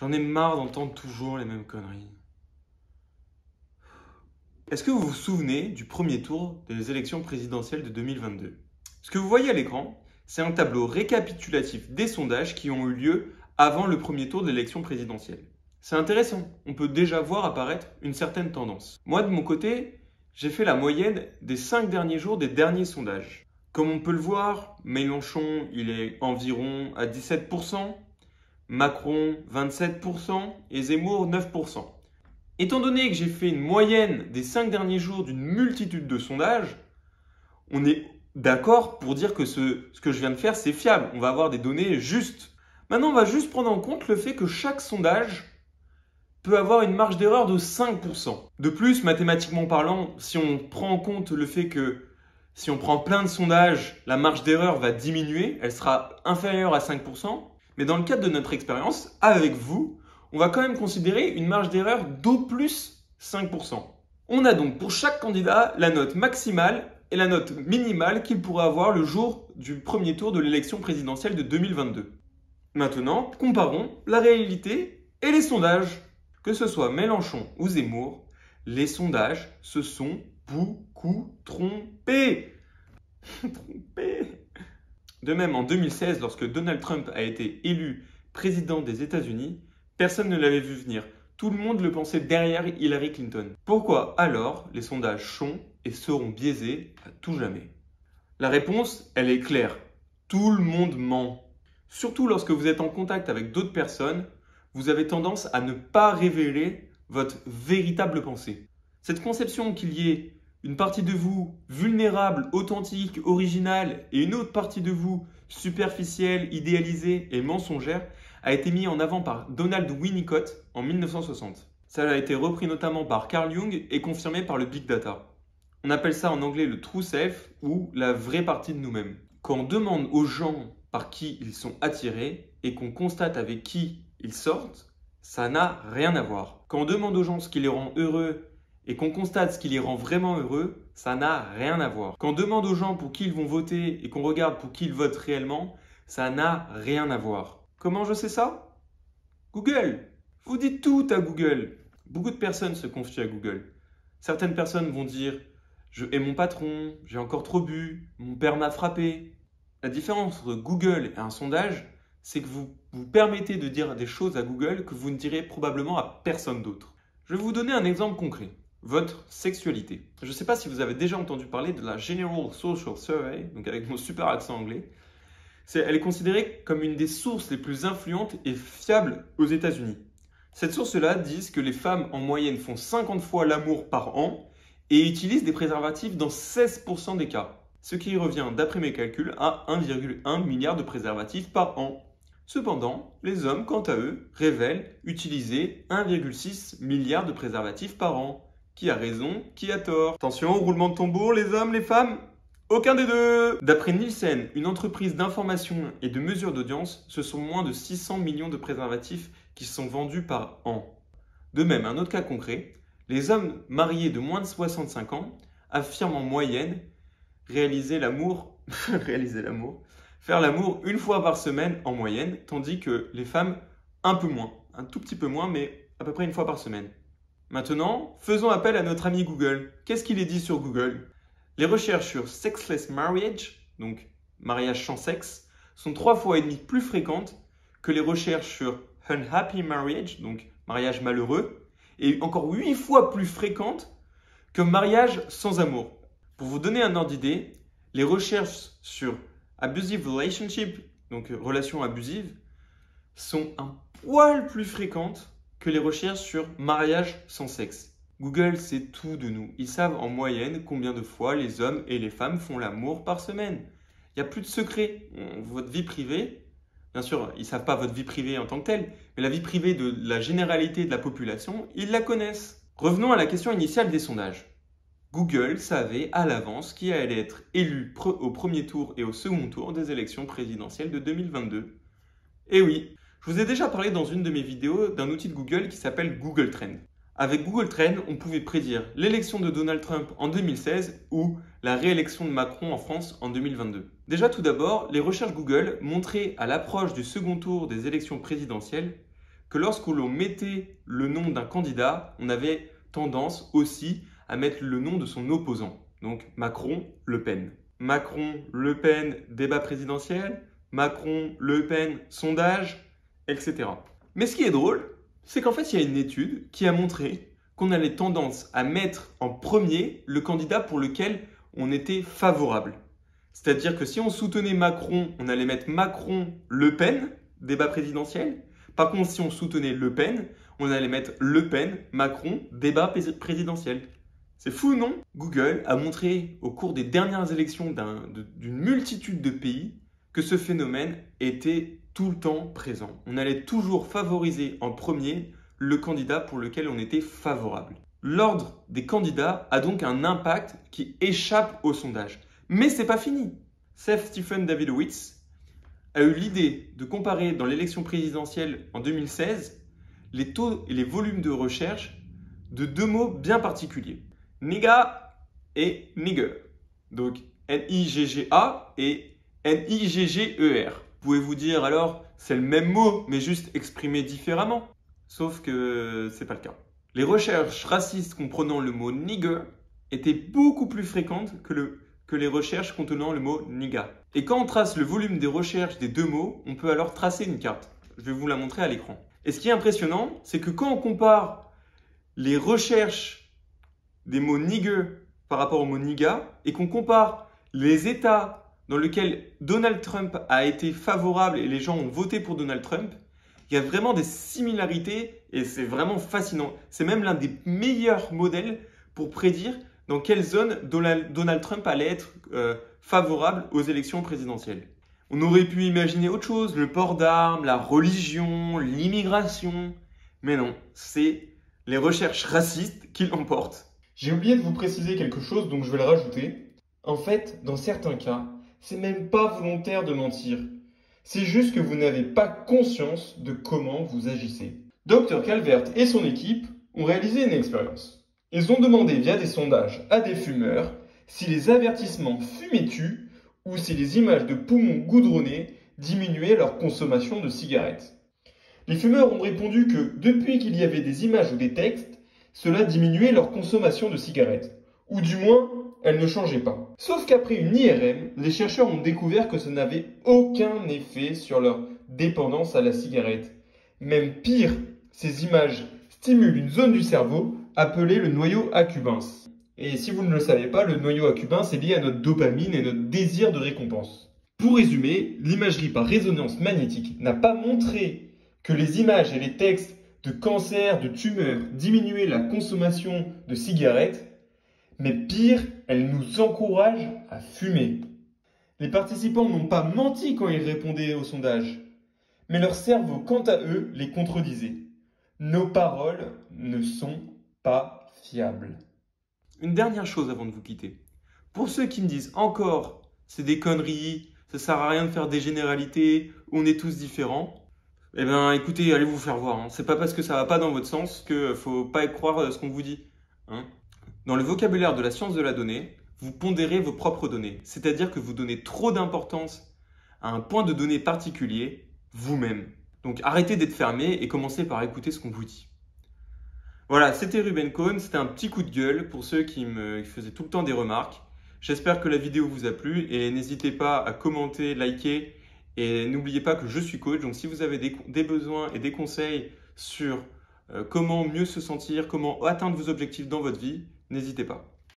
J'en ai marre d'entendre toujours les mêmes conneries. Est-ce que vous vous souvenez du premier tour des élections présidentielles de 2022? Ce que vous voyez à l'écran, c'est un tableau récapitulatif des sondages qui ont eu lieu avant le premier tour de l'élection présidentielle. C'est intéressant, on peut déjà voir apparaître une certaine tendance. Moi de mon côté, j'ai fait la moyenne des 5 derniers jours des derniers sondages. Comme on peut le voir, Mélenchon, il est environ à 17%, Macron 27% et Zemmour 9%. Étant donné que j'ai fait une moyenne des 5 derniers jours d'une multitude de sondages, on est d'accord pour dire que ce que je viens de faire, c'est fiable. On va avoir des données justes. Maintenant, on va juste prendre en compte le fait que chaque sondage peut avoir une marge d'erreur de 5%. De plus, mathématiquement parlant, si on prend en compte le fait que si on prend plein de sondages, la marge d'erreur va diminuer, elle sera inférieure à 5%. Mais dans le cadre de notre expérience, avec vous, on va quand même considérer une marge d'erreur d'au plus 5%. On a donc pour chaque candidat la note maximale et la note minimale qu'il pourrait avoir le jour du premier tour de l'élection présidentielle de 2022. Maintenant, comparons la réalité et les sondages. Que ce soit Mélenchon ou Zemmour, les sondages se sont beaucoup trompés. De même, en 2016, lorsque Donald Trump a été élu président des États-Unis, personne ne l'avait vu venir. Tout le monde le pensait derrière Hillary Clinton. Pourquoi alors les sondages sont et seront biaisés à tout jamais? La réponse, elle est claire. Tout le monde ment. Surtout lorsque vous êtes en contact avec d'autres personnes, vous avez tendance à ne pas révéler votre véritable pensée. Cette conception qu'il y ait une partie de vous vulnérable, authentique, originale et une autre partie de vous superficielle, idéalisée et mensongère a été mis en avant par Donald Winnicott en 1960. Ça a été repris notamment par Carl Jung et confirmé par le Big Data. On appelle ça en anglais le true self ou la vraie partie de nous-mêmes. Quand on demande aux gens par qui ils sont attirés et qu'on constate avec qui ils sortent, ça n'a rien à voir. Quand on demande aux gens ce qui les rend heureux et qu'on constate ce qui les rend vraiment heureux, ça n'a rien à voir. Quand on demande aux gens pour qui ils vont voter et qu'on regarde pour qui ils votent réellement, ça n'a rien à voir. Comment je sais ça? Google. Vous dites tout à Google. Beaucoup de personnes se confient à Google. Certaines personnes vont dire « Je hais mon patron, j'ai encore trop bu, mon père m'a frappé ». La différence entre Google et un sondage, c'est que vous vous permettez de dire des choses à Google que vous ne direz probablement à personne d'autre. Je vais vous donner un exemple concret. Votre sexualité. Je ne sais pas si vous avez déjà entendu parler de la General Social Survey, donc avec mon super accent anglais. Elle est considérée comme une des sources les plus influentes et fiables aux États-Unis. Cette source-là dit que les femmes en moyenne font 50 fois l'amour par an et utilisent des préservatifs dans 16% des cas. Ce qui revient, d'après mes calculs, à 1,1 milliard de préservatifs par an. Cependant, les hommes, quant à eux, révèlent utiliser 1,6 milliard de préservatifs par an. Qui a raison, qui a tort? Attention, roulement de tambour, les hommes, les femmes? Aucun des deux! D'après Nielsen, une entreprise d'information et de mesure d'audience, ce sont moins de 600 millions de préservatifs qui sont vendus par an. De même, un autre cas concret, les hommes mariés de moins de 65 ans affirment en moyenne réaliser l'amour, faire l'amour une fois par semaine en moyenne, tandis que les femmes un peu moins, un tout petit peu moins, mais à peu près une fois par semaine. Maintenant, faisons appel à notre ami Google. Qu'est-ce qu'il est dit sur Google? Les recherches sur sexless marriage, donc mariage sans sexe, sont 3,5 fois plus fréquentes que les recherches sur unhappy marriage, donc mariage malheureux, et encore 8 fois plus fréquentes que mariage sans amour. Pour vous donner un ordre d'idée, les recherches sur abusive relationship, donc relation abusive, sont un poil plus fréquentes que les recherches sur mariage sans sexe. Google sait tout de nous. Ils savent en moyenne combien de fois les hommes et les femmes font l'amour par semaine. Il n'y a plus de secret. Votre vie privée, bien sûr, ils ne savent pas votre vie privée en tant que telle, mais la vie privée de la généralité de la population, ils la connaissent. Revenons à la question initiale des sondages. Google savait à l'avance qui allait être élu au premier tour et au second tour des élections présidentielles de 2022. Et oui, je vous ai déjà parlé dans une de mes vidéos d'un outil de Google qui s'appelle Google Trends. Avec Google Trends, on pouvait prédire l'élection de Donald Trump en 2016 ou la réélection de Macron en France en 2022. Déjà tout d'abord, les recherches Google montraient à l'approche du second tour des élections présidentielles que lorsque l'on mettait le nom d'un candidat, on avait tendance aussi à mettre le nom de son opposant. Donc Macron, Le Pen. Macron, Le Pen, débat présidentiel. Macron, Le Pen, sondage, etc. Mais ce qui est drôle, c'est qu'en fait, il y a une étude qui a montré qu'on avait tendance à mettre en premier le candidat pour lequel on était favorable. C'est-à-dire que si on soutenait Macron, on allait mettre Macron-Le Pen, débat présidentiel. Par contre, si on soutenait Le Pen, on allait mettre Le Pen, Macron, débat présidentiel. C'est fou, non? Google a montré au cours des dernières élections d'une multitude de pays que ce phénomène était tout le temps présent. On allait toujours favoriser en premier le candidat pour lequel on était favorable. L'ordre des candidats a donc un impact qui échappe au sondage. Mais c'est pas fini. Seth Stephen Davidowitz a eu l'idée de comparer dans l'élection présidentielle en 2016 les taux et les volumes de recherche de deux mots bien particuliers. Nigga et nigger. Donc N-I-G-G-A et N-I-G-G-E-R. Pouvez-vous dire alors, c'est le même mot, mais juste exprimé différemment? Sauf que c'est pas le cas. Les recherches racistes comprenant le mot nigger étaient beaucoup plus fréquentes que les recherches contenant le mot nigga. Et quand on trace le volume des recherches des deux mots, on peut alors tracer une carte. Je vais vous la montrer à l'écran. Et ce qui est impressionnant, c'est que quand on compare les recherches des mots nigger par rapport au mot nigga et qu'on compare les États dans lesquels Donald Trump a été favorable et les gens ont voté pour Donald Trump, il y a vraiment des similarités et c'est vraiment fascinant. C'est même l'un des meilleurs modèles pour prédire dans quelle zone Donald Trump allait être favorable aux élections présidentielles. On aurait pu imaginer autre chose, le port d'armes, la religion, l'immigration. Mais non, c'est les recherches racistes qui l'emportent. J'ai oublié de vous préciser quelque chose, donc je vais le rajouter. En fait, dans certains cas, c'est même pas volontaire de mentir. C'est juste que vous n'avez pas conscience de comment vous agissez. Dr Calvert et son équipe ont réalisé une expérience. Ils ont demandé via des sondages à des fumeurs si les avertissements fumer tue ou si les images de poumons goudronnés diminuaient leur consommation de cigarettes. Les fumeurs ont répondu que depuis qu'il y avait des images ou des textes, cela diminuait leur consommation de cigarettes. Ou du moins, elles ne changeaient pas. Sauf qu'après une IRM, les chercheurs ont découvert que ça n'avait aucun effet sur leur dépendance à la cigarette. Même pire, ces images stimulent une zone du cerveau appelée le noyau accumbens. Et si vous ne le savez pas, le noyau accumbens est lié à notre dopamine et notre désir de récompense. Pour résumer, l'imagerie par résonance magnétique n'a pas montré que les images et les textes de cancer, de tumeurs diminuaient la consommation de cigarettes, mais pire, elles nous encouragent à fumer. Les participants n'ont pas menti quand ils répondaient au sondage, mais leur cerveau, quant à eux, les contredisait. Nos paroles ne sont pas fiables. Une dernière chose avant de vous quitter. Pour ceux qui me disent encore, c'est des conneries, ça sert à rien de faire des généralités, on est tous différents, eh bien écoutez, allez vous faire voir. Hein. C'est pas parce que ça va pas dans votre sens que faut pas croire ce qu'on vous dit. Hein. Dans le vocabulaire de la science de la donnée, vous pondérez vos propres données. C'est-à-dire que vous donnez trop d'importance à un point de données particulier vous-même. Donc arrêtez d'être fermé et commencez par écouter ce qu'on vous dit. Voilà, c'était Ruben Cohn, c'était un petit coup de gueule pour ceux qui me faisaient tout le temps des remarques. J'espère que la vidéo vous a plu et n'hésitez pas à commenter, liker et n'oubliez pas que je suis coach. Donc si vous avez des besoins et des conseils sur comment mieux se sentir, comment atteindre vos objectifs dans votre vie, n'hésitez pas.